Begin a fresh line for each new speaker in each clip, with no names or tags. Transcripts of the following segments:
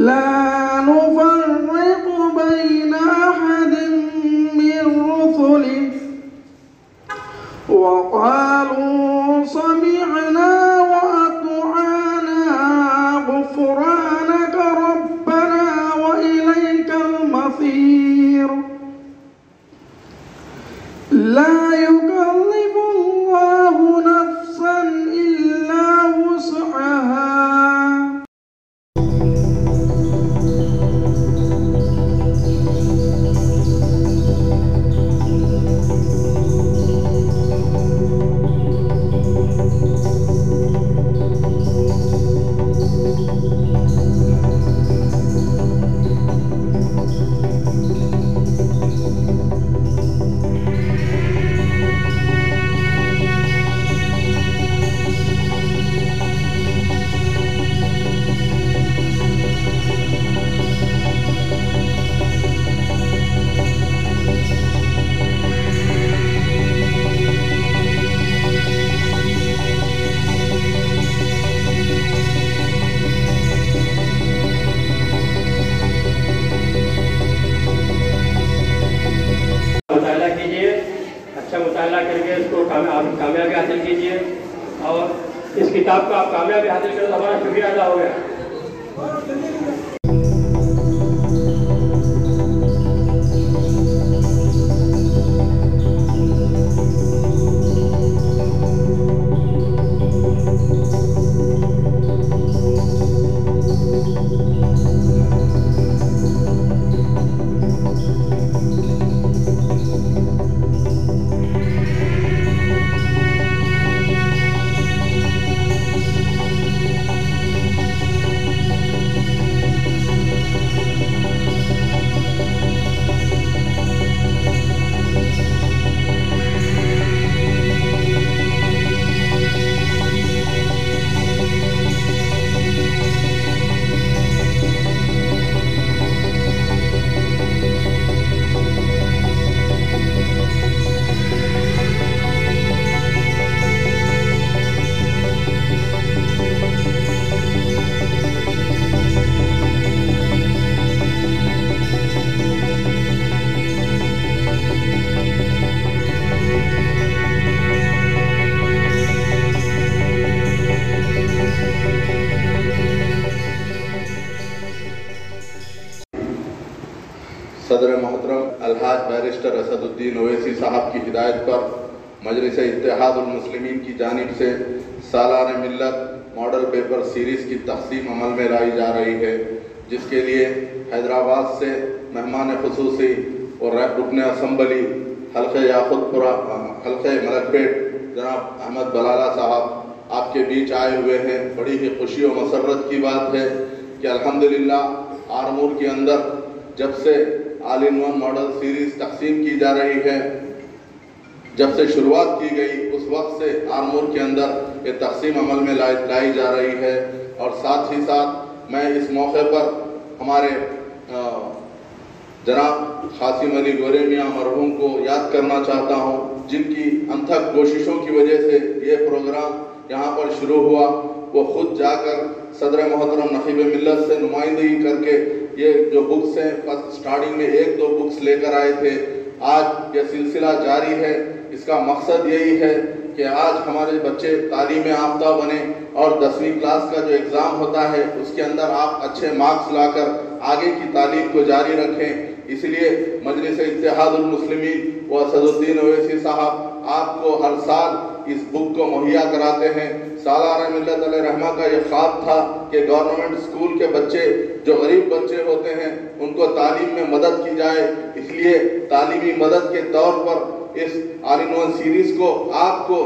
لا نفرق بين أحد من رسله وقالوا سمعنا وأطعنا غفرانك ربنا وإليك المصير لا يكلف الله نفسا إلا وسعها
مطالعہ کیجیے، اچھا مطالعہ کر کے اس کو کامیابی حاصل کیجیے، اور اس کتاب کو آپ کامیابی حاصل کریں تو ہمارا شکریہ ادا ہو گیا۔
صدر محترم الحاج بیرسٹر اسد الدین اویسی صاحب کی ہدایت پر مجلس اتحاد المسلمین کی جانب سے سالانہ ملت ماڈل پیپر سیریز کی تقسیم عمل میں لائی جا رہی ہے، جس کے لیے حیدرآباد سے مہمان خصوصی اور رکن اسمبلی حلقہ ملک پیٹ جناب احمد بلالہ صاحب آپ کے بیچ آئے ہوئے ہیں۔ بڑی ہی خوشی و مسرت کی بات ہے کہ الحمدللہ آرمور کے اندر جب سے آل ان ون ماڈل سیریز تقسیم کی جا رہی ہے، جب سے شروعات کی گئی اس وقت سے آرمور کے اندر یہ تقسیم عمل میں لائی جا رہی ہے. اور ساتھ ہی ساتھ میں اس موقع پر ہمارے جناب قاسم علی گورے میاں مرحوم کو یاد کرنا چاہتا ہوں، جن کی انتھک کوششوں کی وجہ سے یہ پروگرام یہاں پر شروع ہوا. وہ خود جا کر صدر محترم نقیب ملت سے نمائندگی کر کے یہ جو بکس ہیں سٹارٹنگ میں 1-2 بکس لے کر آئے تھے. آج یہ سلسلہ جاری ہے. اس کا مقصد یہی ہے کہ آج ہمارے بچے تعلیم یافتہ بنے اور 10ویں کلاس کا جو ایگزام ہوتا ہے اس کے اندر آپ اچھے مارکس لا کر آگے کی تعلیم کو جاری رکھیں. اس لیے مجلس اتحاد المسلمین و اسد الدین اویسی صاحب آپ کو ہر سال اس بک کو مہیا کراتے ہیں. سالار ملت علیہ رحمہ کا یہ خواب تھا کہ گورنمنٹ اسکول کے بچے جو غریب بچے ہوتے ہیں ان کو تعلیم میں مدد کی جائے. اس لیے تعلیمی مدد کے طور پر اس آل ان ون سیریز کو آپ کو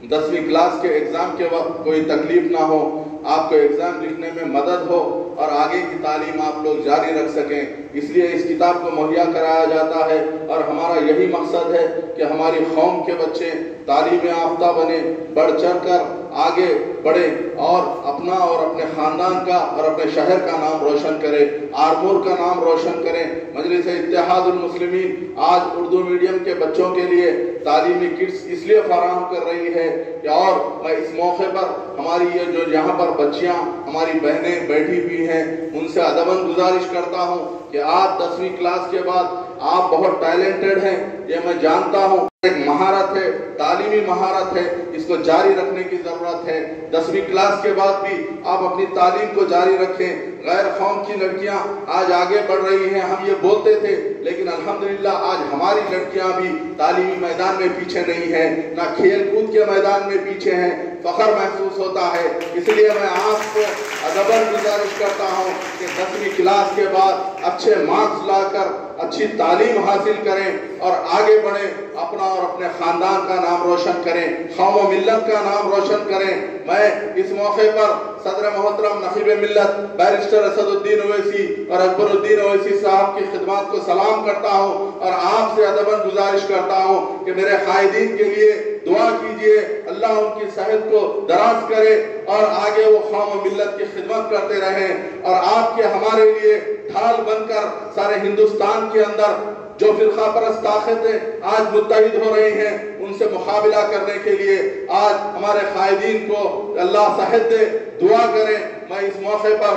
10ویں کلاس کے ایگزام کے وقت کوئی تکلیف نہ ہو، آپ کو ایگزام لکھنے میں مدد ہو اور آگے کی تعلیم آپ لوگ جاری رکھ سکیں. اس لیے اس کتاب کو مہیا کرایا جاتا ہے اور ہمارا یہی مقصد ہے کہ ہماری قوم کے بچے تعلیم یافتہ بنے، بڑھ چڑھ کر آگے بڑھے اور اپنا اور اپنے خاندان کا اور اپنے شہر کا نام روشن کرے، آرمور کا نام روشن کریں. مجلس اتحاد المسلمین آج اردو میڈیم کے بچوں کے لیے تعلیمی کٹس اس لیے فراہم کر رہی ہے کہ اور میں اس موقع پر ہماری یہ جو یہاں پر بچیاں ہماری بہنیں بیٹھی ہوئی ہیں ان سے ادباً گزارش کرتا ہوں کہ آپ 10ویں کلاس کے بعد آپ بہت ٹیلنٹڈ ہیں، یہ میں جانتا ہوں. ایک مہارت ہے، تعلیمی مہارت ہے، اس کو جاری رکھنے کی ضرورت ہے. 10ویں کلاس کے بعد بھی آپ اپنی تعلیم کو جاری رکھیں. غیر قوم کی لڑکیاں آج آگے بڑھ رہی ہیں. ہم یہ بولتے تھے لیکن الحمدللہ آج ہماری لڑکیاں بھی تعلیمی میدان میں پیچھے نہیں ہیں، نہ کھیل کود کے میدان میں پیچھے ہیں. فخر محسوس ہوتا ہے. اس لیے میں آپ کو ادباً گزارش کرتا ہوں کہ 10ویں کلاس کے بعد اچھے مارکس لا کر اچھی تعلیم حاصل کریں اور آگے بڑھیں، اپنا اور اپنے خاندان کا نام روشن کریں، قوم و ملت کا نام روشن کریں. میں اس موقع پر صدر محترم نقیب ملت بیرسٹر اسد الدین اویسی اور اکبر الدین اویسی صاحب کی خدمات کو سلام کرتا ہوں اور آپ سے ادباً گزارش کرتا ہوں کہ میرے قائدین کے لیے دعا کیجئے، اللہ ان کی صحت کو دراز کرے اور آگے وہ قوم و ملت کی خدمت کرتے رہیں اور آپ کے ہمارے لیے ڈھال بن کر سارے ہندوستان کے اندر جو فرقہ پرست طاقتیں آج متحد ہو رہی ہیں ان سے مقابلہ کرنے کے لیے آج ہمارے قائدین کو اللہ صحت دے. دعا کریں. میں اس موقع پر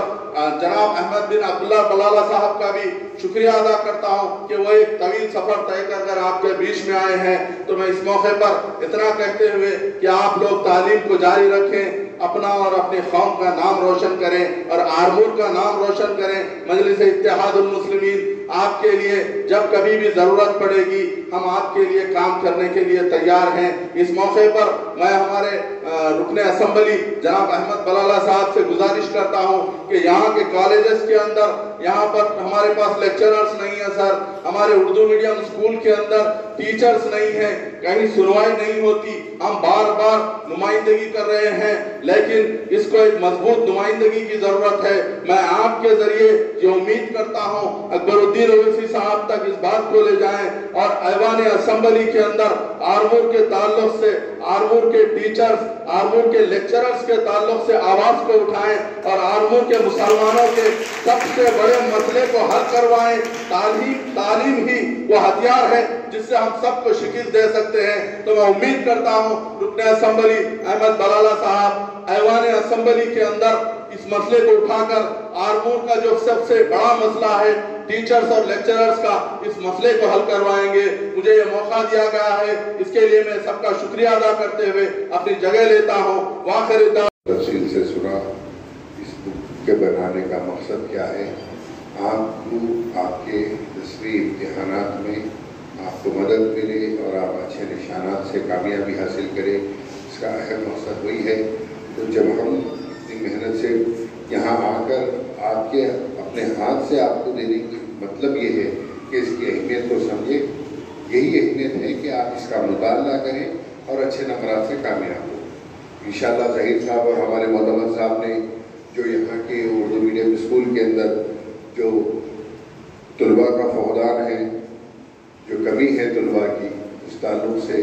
جناب احمد بن عبداللہ بلالہ صاحب کا بھی شکریہ ادا کرتا ہوں کہ وہ ایک طویل سفر طے کر کر آپ کے بیچ میں آئے ہیں. تو میں اس موقع پر اتنا کہتے ہوئے کہ آپ لوگ تعلیم کو جاری رکھیں، اپنا اور اپنی قوم کا نام روشن کریں اور آرمور کا نام روشن کریں. مجلس اتحاد المسلمین آپ کے لیے جب کبھی بھی ضرورت پڑے گی ہم آپ کے لیے کام کرنے کے لیے تیار ہیں. اس موقع پر میں ہمارے رکن اسمبلی جناب احمد بلالہ صاحب سے گزارش کرتا ہوں کہ یہاں کے کالجز کے اندر یہاں پر ہمارے پاس لیکچررز نہیں ہیں سر، ہمارے اردو میڈیم اسکول کے اندر ٹیچرز نہیں ہیں، کہیں سنوائی نہیں ہوتی. ہم بار بار نمائندگی کر رہے ہیں لیکن اس کو ایک مضبوط نمائندگی کی ضرورت ہے. میں آپ کے ذریعے یہ امید کرتا ہوں اکبر الدین اویسی صاحب تک اس بات کو لے جائیں اور ایوان اسمبلی کے اندر آرمور کے تعلق سے، آرمور کے ٹیچرز، آرمور کے لیکچررز کے تعلق سے آواز کو اٹھائیں اور آرمور کے مسلمانوں کے سب سے بڑے مسئلے کو حل کروائیں. تعلیم ہی وہ ہتھیار ہے جس سے ہم سب کو شکست دے سکتے ہیں. تو میں امید کرتا ہوں رکن اسمبلی احمد بلالہ صاحب ایوان اسمبلی کے اندر اس مسئلے کو اٹھا کر آرمور کا جو سب سے بڑا مسئلہ ہے ٹیچرز اور لیکچررز کا، اس مسئلے کو حل کروائیں گے. مجھے یہ موقع دیا گیا ہے، اس کے لیے میں سب کا شکریہ ادا کرتے ہوئے اپنی جگہ لیتا ہوں. واخر
تفصیل سے سنا اس بک کے بنانے کا مقصد کیا ہے. آپ کو آپ کے 10ویں امتحانات میں آپ کو مدد ملے اور آپ اچھے نشانات سے کامیابی حاصل کریں، اس کا اہم مقصد وہی ہے. تو جب ہم اتنی محنت سے یہاں آ کر آپ کے اپنے ہاتھ سے آپ کو دینے کی مطلب یہ ہے کہ اس کی اہمیت کو سمجھیں. یہی اہمیت ہے کہ آپ اس کا مطالعہ کریں اور اچھے نمبرات سے کامیاب ہوں. انشاءاللہ ظہیر صاحب اور ہمارے معتمد صاحب نے جو یہاں کے اردو میڈیم اسکول کے اندر جو طلباء کا فقدان ہے، جو کمی ہے طلباء کی، اس تعلق سے